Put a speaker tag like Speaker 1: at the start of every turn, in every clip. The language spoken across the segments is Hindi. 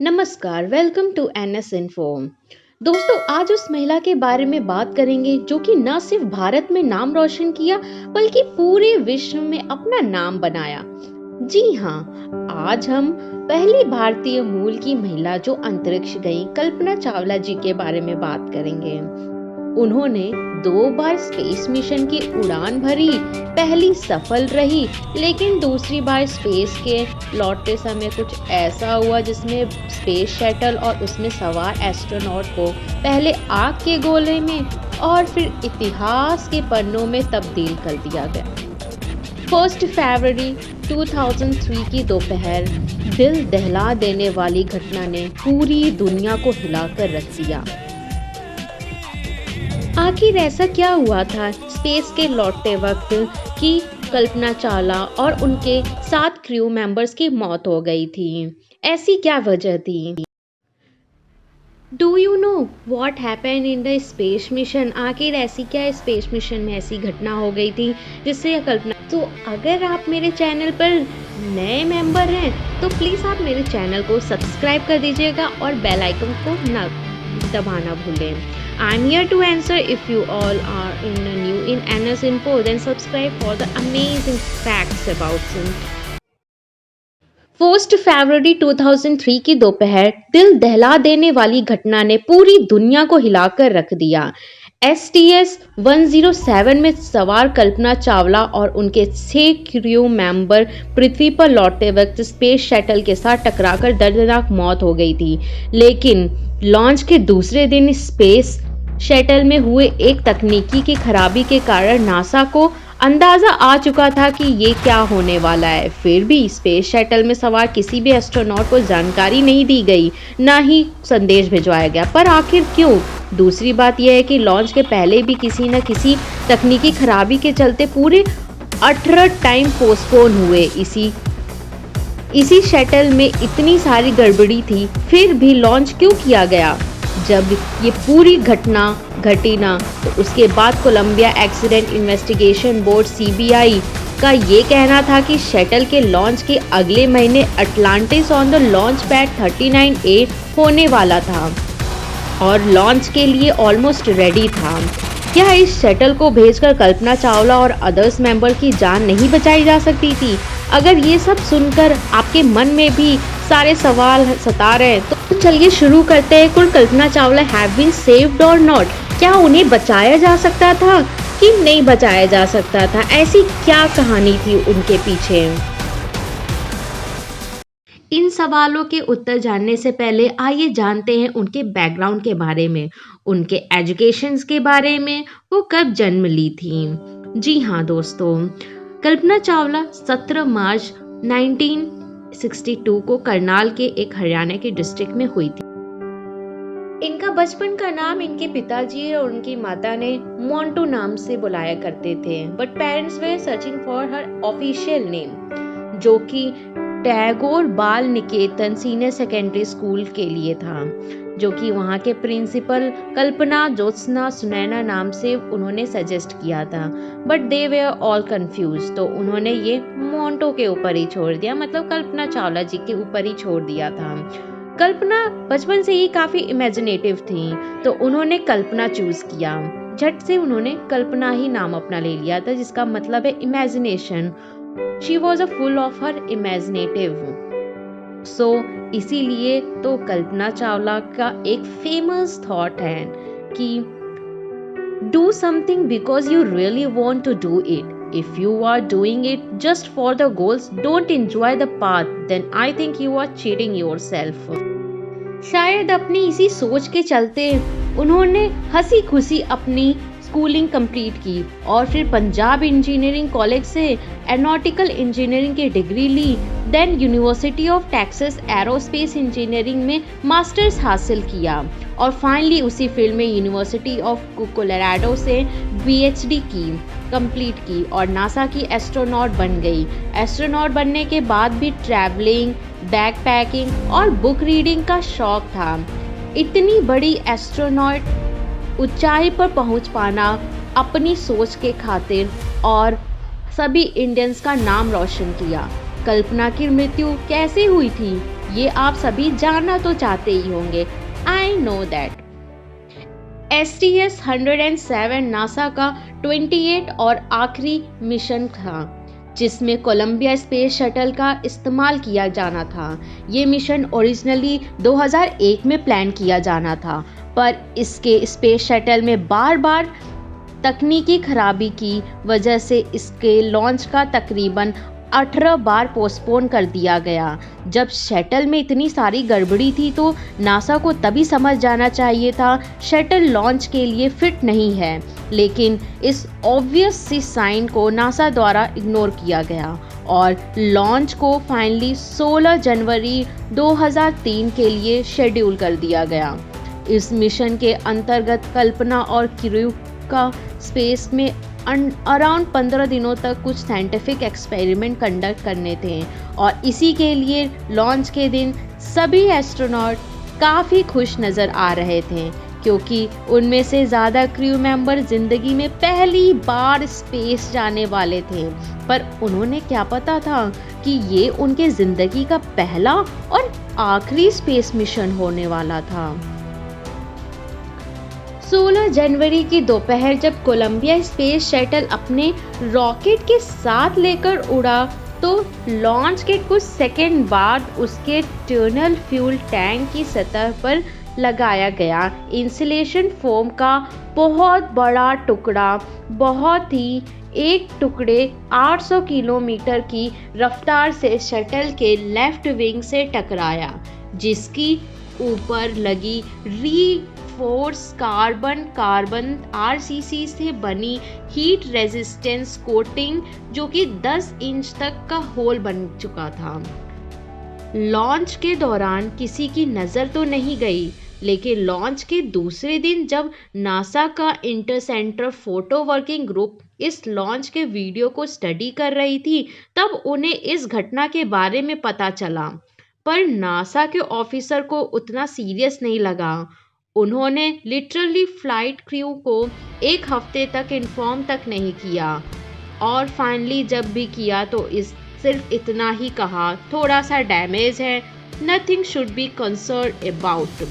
Speaker 1: नमस्कार, वेलकम टू एनएस इन्फो। दोस्तों, आज उस महिला के बारे में बात करेंगे जो कि न सिर्फ भारत में नाम रोशन किया बल्कि पूरे विश्व में अपना नाम बनाया। जी हाँ, आज हम पहली भारतीय मूल की महिला जो अंतरिक्ष गई कल्पना चावला जी के बारे में बात करेंगे। उन्होंने 2 बार स्पेस मिशन की उड़ान भरी, पहली सफल रही, लेकिन दूसरी बार स्पेस के लौटते समय कुछ ऐसा हुआ जिसमें स्पेस शटल और उसमें सवार एस्ट्रोनॉट को पहले आग के गोले में और फिर इतिहास के पन्नों में तब्दील कर दिया गया। 1 फरवरी 2003 की दोपहर दिल दहला देने वाली घटना ने पूरी दुनिया को हिलाकर रख दिया। आखिर ऐसा क्या हुआ था स्पेस के लौटते वक्त कि कल्पना चावला और उनके 7 क्रू मेंबर्स की मौत हो गई थी? ऐसी क्या वजह थी? Do you know what happened in the space mission? आखिर ऐसी क्या स्पेस मिशन में ऐसी घटना हो गई थी जिससे कल्पना। तो अगर आप मेरे चैनल पर नए मेंबर हैं तो प्लीज़ आप मेरे चैनल को सब्सक्राइब कर दीजिएगा और बेल आइकन को ना दबाना भूलें। I'm here to answer. If you all are new in NS Info, then subscribe for the amazing facts about him. 1 फरवरी 2003 की दोपहर दिल दहला देने वाली घटना ने पूरी दुनिया को हिलाकर रख दिया। STS-107 में सवार कल्पना चावला और उनके 6 क्रू मेंबर पृथ्वी पर लौटते वक्त स्पेस शटल के साथ टकराकर दर्दनाक मौत हो गई थी। लेकिन लॉन्च के दूसरे दिन स्पेस शटल में हुए एक तकनीकी की खराबी के कारण नासा को अंदाजा आ चुका था कि ये क्या होने वाला है। फिर भी स्पेस शटल में सवार किसी भी एस्ट्रोनॉट को जानकारी नहीं दी गई, ना ही संदेश भिजवाया गया। पर आखिर क्यों? दूसरी बात यह है कि लॉन्च के पहले भी किसी न किसी तकनीकी खराबी के चलते पूरे 18 टाइम पोस्टपोन हुए। इसी शटल में इतनी सारी गड़बड़ी थी, फिर भी लॉन्च क्यों किया गया? जब ये पूरी घटना घटी ना, तो उसके बाद Columbia accident investigation board (CBI) का ये कहना था कि शटल के लॉन्च के अगले महीने Atlantis on the launch pad 39A होने वाला था और लॉन्च के लिए ऑलमोस्ट रेडी था। क्या इस शटल को भेजकर कल्पना चावला और अदर्स मेंबर की जान नहीं बचाई जा सकती थी? अगर ये सब सुनकर आपके मन में भी सारे सवाल सता रहे हैं तो चलिए शुरू करते हैं। कुल Kalpana Chawla have been saved और नॉट? क्या उन्हें बचाया जा सकता था कि नहीं बचाया जा सकता था? ऐसी क्या कहानी थी उनके पीछे? इन सवालों के उत्तर जानने से पहले आइए जानते हैं उनके बैकग्राउंड के बारे में, उनके एजुकेशंस के बारे में, वो कब जन्म ली थी। जी हाँ दोस्तों, कल्पना चावला 17 मार्च 1962 को करनाल के एक हरियाणा के डिस्ट्रिक्ट में हुई थी। इनका बचपन का नाम इनके पिताजी और उनकी माता ने मोंटू नाम से बुलाया करते थे, but parents way searching for her official name, जो कि टैगोर बाल निकेतन सीनियर सेकेंडरी स्कूल के लिए था, जो कि वहाँ के प्रिंसिपल कल्पना ज्योत्सना सुनैना नाम से उन्होंने सजेस्ट किया था। But they way all confuse, तो उन्होंने ये मोंटो के ऊपर ही छोड़ दिया, मतलब कल्पना चावला जी के ऊपर ही छोड़ दिया था। कल्पना बचपन से ही काफ़ी इमेजिनेटिव थी, तो उन्होंने कल्पना चूज़ किया। झट से उन्होंने कल्पना ही नाम अपना ले लिया था, जिसका मतलब है imagination. She was a full of her imaginative. So इसीलिए तो कल्पना चावला का एक फेमस थॉट है कि do something because you really want to do it. If you are doing it just for the goals, don't enjoy the path, then I think you are cheating yourself. शायद अपनी इसी सोच के चलते उन्होंने हंसी खुशी अपनी स्कूलिंग कंप्लीट की और फिर पंजाब इंजीनियरिंग कॉलेज से एरोनॉटिकल इंजीनियरिंग की डिग्री ली। Then university of Texas aerospace engineering में मास्टर्स हासिल किया और फाइनली उसी फील्ड में यूनिवर्सिटी ऑफ कोलोराडो से PhD कंप्लीट की और नासा की एस्ट्रोनॉट बन गई। एस्ट्रोनॉट बनने के बाद भी ट्रैवलिंग, बैकपैकिंग और बुक रीडिंग का शौक था। इतनी बड़ी एस्ट्रोनॉट ऊंचाई पर पहुंच पाना अपनी सोच के खातिर और सभी इंडियंस का नाम रोशन किया। कल्पना की मृत्यु कैसे हुई थी ये आप सभी जानना तो चाहते ही होंगे। I know that. STS-107 NASA का 28 और आखिरी मिशन था जिसमें कोलंबिया स्पेस शटल का इस्तेमाल किया जाना था। ये मिशन ओरिजिनली 2001 में प्लान किया जाना था, पर इसके स्पेस शटल में बार बार तकनीकी खराबी की वजह से इसके लॉन्च का तकरीबन 18 बार पोस्टपोन कर दिया गया। जब शटल में इतनी सारी गड़बड़ी थी तो नासा को तभी समझ जाना चाहिए था शटल लॉन्च के लिए फिट नहीं है, लेकिन इस ऑब्वियस सी साइन को नासा द्वारा इग्नोर किया गया और लॉन्च को फाइनली 16 जनवरी 2003 के लिए शेड्यूल कर दिया गया। इस मिशन के अंतर्गत कल्पना और क्रू का स्पेस में अराउंड 15 दिनों तक कुछ साइंटिफिक एक्सपेरिमेंट कंडक्ट करने थे और इसी के लिए लॉन्च के दिन सभी एस्ट्रोनॉट काफ़ी खुश नज़र आ रहे थे, क्योंकि उनमें से ज़्यादा क्रू मेंबर ज़िंदगी में पहली बार स्पेस जाने वाले थे। पर उन्होंने क्या पता था कि ये उनके ज़िंदगी का पहला और आखिरी स्पेस मिशन होने वाला था। 16 जनवरी की दोपहर जब कोलंबिया स्पेस शटल अपने रॉकेट के साथ लेकर उड़ा तो लॉन्च के कुछ सेकंड बाद उसके टर्नल फ्यूल टैंक की सतह पर लगाया गया इंसुलेशन फोम का बहुत बड़ा टुकड़ा एक टुकड़े 800 किलोमीटर की रफ्तार से शटल के लेफ्ट विंग से टकराया, जिसकी ऊपर लगी रीफोर्स कार्बन RCC से बनी हीट रेजिस्टेंस कोटिंग जो कि 10 इंच तक का होल बन चुका था। लॉन्च के दौरान किसी की नज़र तो नहीं गई, लेकिन लॉन्च के दूसरे दिन जब नासा का इंटरसेंटर फोटो वर्किंग ग्रुप इस लॉन्च के वीडियो को स्टडी कर रही थी, तब उन्हें इस घटना के बारे में पता चला। पर नासा के ऑफिसर को उतना सीरियस नहीं लगा। उन्होंने लिटरली फ्लाइट क्रू को एक हफ्ते तक इन्फॉर्म तक नहीं किया और फाइनली जब भी किया तो सिर्फ इतना ही कहा, थोड़ा सा डैमेज है, nothing should be concern about.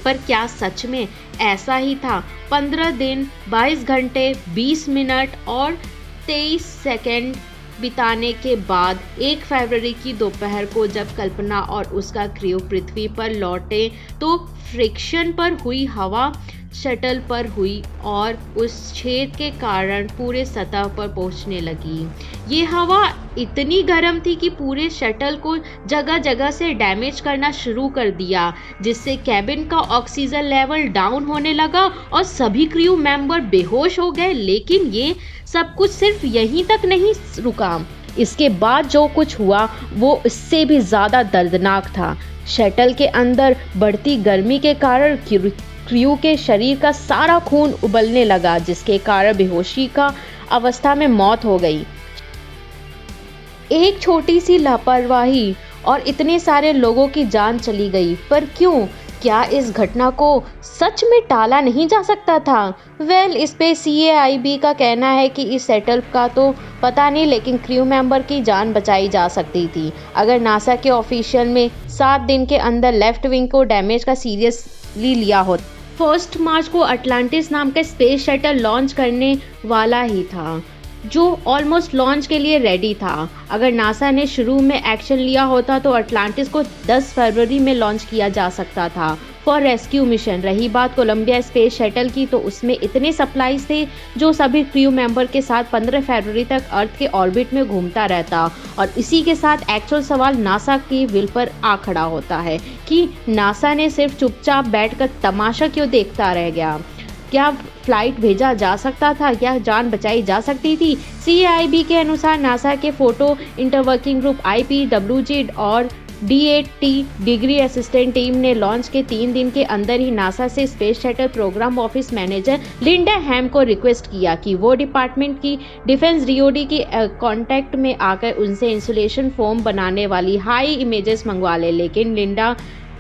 Speaker 1: पर क्या सच में ऐसा ही था? 15 दिन 22 घंटे 20 मिनट और 23 सेकंड बिताने के बाद 1 फरवरी की दोपहर को जब कल्पना और उसका क्रू पृथ्वी पर लौटे तो फ्रिक्शन पर हुई हवा शटल पर हुई और उस छेद के कारण पूरे सतह पर पहुंचने लगी। ये हवा इतनी गर्म थी कि पूरे शटल को जगह जगह से डैमेज करना शुरू कर दिया, जिससे कैबिन का ऑक्सीजन लेवल डाउन होने लगा और सभी क्रू मेंबर बेहोश हो गए। लेकिन ये सब कुछ सिर्फ यहीं तक नहीं रुका। इसके बाद जो कुछ हुआ वो इससे भी ज़्यादा दर्दनाक था। शटल के अंदर बढ़ती गर्मी के कारण क्रू के शरीर का सारा खून उबलने लगा, जिसके कारण बेहोशी का अवस्था में मौत हो गई। एक छोटी सी लापरवाही और इतने सारे लोगों की जान चली गई। पर क्यों? क्या इस घटना को सच में टाला नहीं जा सकता था? इस पे CAIB का कहना है कि इस सेटअप का तो पता नहीं, लेकिन क्रू मेंबर की जान बचाई जा सकती थी अगर नासा के ऑफिशियल में 7 दिन के अंदर लेफ्ट विंग को डैमेज का सीरियसली लिया होता। 1 मार्च को अटलांटिस नाम का स्पेस शटल लॉन्च करने वाला ही था, जो ऑलमोस्ट लॉन्च के लिए रेडी था। अगर नासा ने शुरू में एक्शन लिया होता तो अटलांटिस को 10 फरवरी में लॉन्च किया जा सकता था फॉर रेस्क्यू मिशन। रही बात कोलंबिया स्पेस शटल की, तो उसमें इतने सप्लाईज थे जो सभी क्रू मेंबर के साथ 15 फरवरी तक अर्थ के ऑर्बिट में घूमता रहता। और इसी के साथ एक्चुअल सवाल नासा की विल पर आ खड़ा होता है कि नासा ने सिर्फ चुपचाप बैठकर तमाशा क्यों देखता रह गया। क्या फ्लाइट भेजा जा सकता था? क्या जान बचाई जा सकती थी? CAIB के अनुसार नासा के फोटो इंटरवर्किंग ग्रुप IPWG और DAT डिग्री असिस्टेंट टीम ने लॉन्च के 3 दिन के अंदर ही नासा से space shuttle programme office manager Linda Ham को रिक्वेस्ट किया कि वो डिपार्टमेंट की डिफेंस DOD की कांटेक्ट में आकर उनसे इंसुलेशन फोम बनाने वाली हाई इमेजेस मंगवा ले। लेकिन लिंडा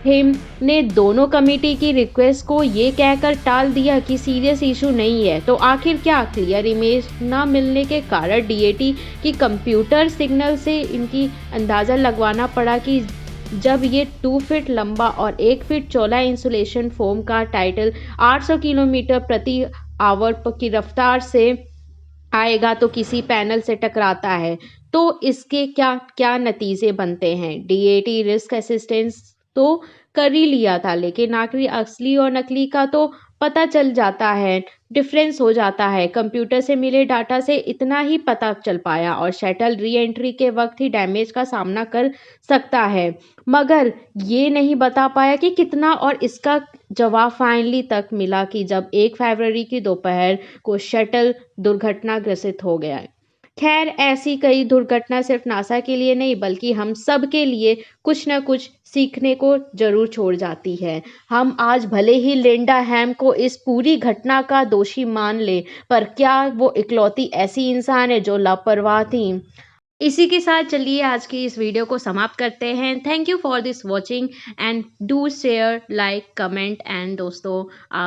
Speaker 1: हेम ने दोनों कमेटी की रिक्वेस्ट को ये कहकर टाल दिया कि सीरियस इशू नहीं है। तो आखिर क्या? क्लियर इमेज न मिलने के कारण DAT की कंप्यूटर सिग्नल से इनकी अंदाज़ा लगवाना पड़ा कि जब ये 2 फीट लंबा और 1 फीट चौड़ा इंसुलेशन फोम का टाइटल 800 किलोमीटर प्रति आवर की रफ्तार से आएगा तो किसी पैनल से टकराता है तो इसके क्या क्या नतीजे बनते हैं। डीएटी रिस्क असिस्टेंस तो कर ही लिया था, लेकिन आखिरी असली और नकली का तो पता चल जाता है, डिफरेंस हो जाता है। कंप्यूटर से मिले डाटा से इतना ही पता चल पाया और शटल री एंट्री के वक्त ही डैमेज का सामना कर सकता है, मगर ये नहीं बता पाया कि कितना। और इसका जवाब फाइनली तक मिला कि जब 1 फरवरी की दोपहर को शटल दुर्घटनाग्रस्त हो गया। खैर, ऐसी कई दुर्घटना सिर्फ नासा के लिए नहीं बल्कि हम सब के लिए कुछ न कुछ सीखने को जरूर छोड़ जाती है। हम आज भले ही लिंडा हैम को इस पूरी घटना का दोषी मान ले, पर क्या वो इकलौती ऐसी इंसान है जो लापरवाह थी। इसी के साथ चलिए आज की इस वीडियो को समाप्त करते हैं। Thank you for this watching and do share, like, comment and दोस्तों आप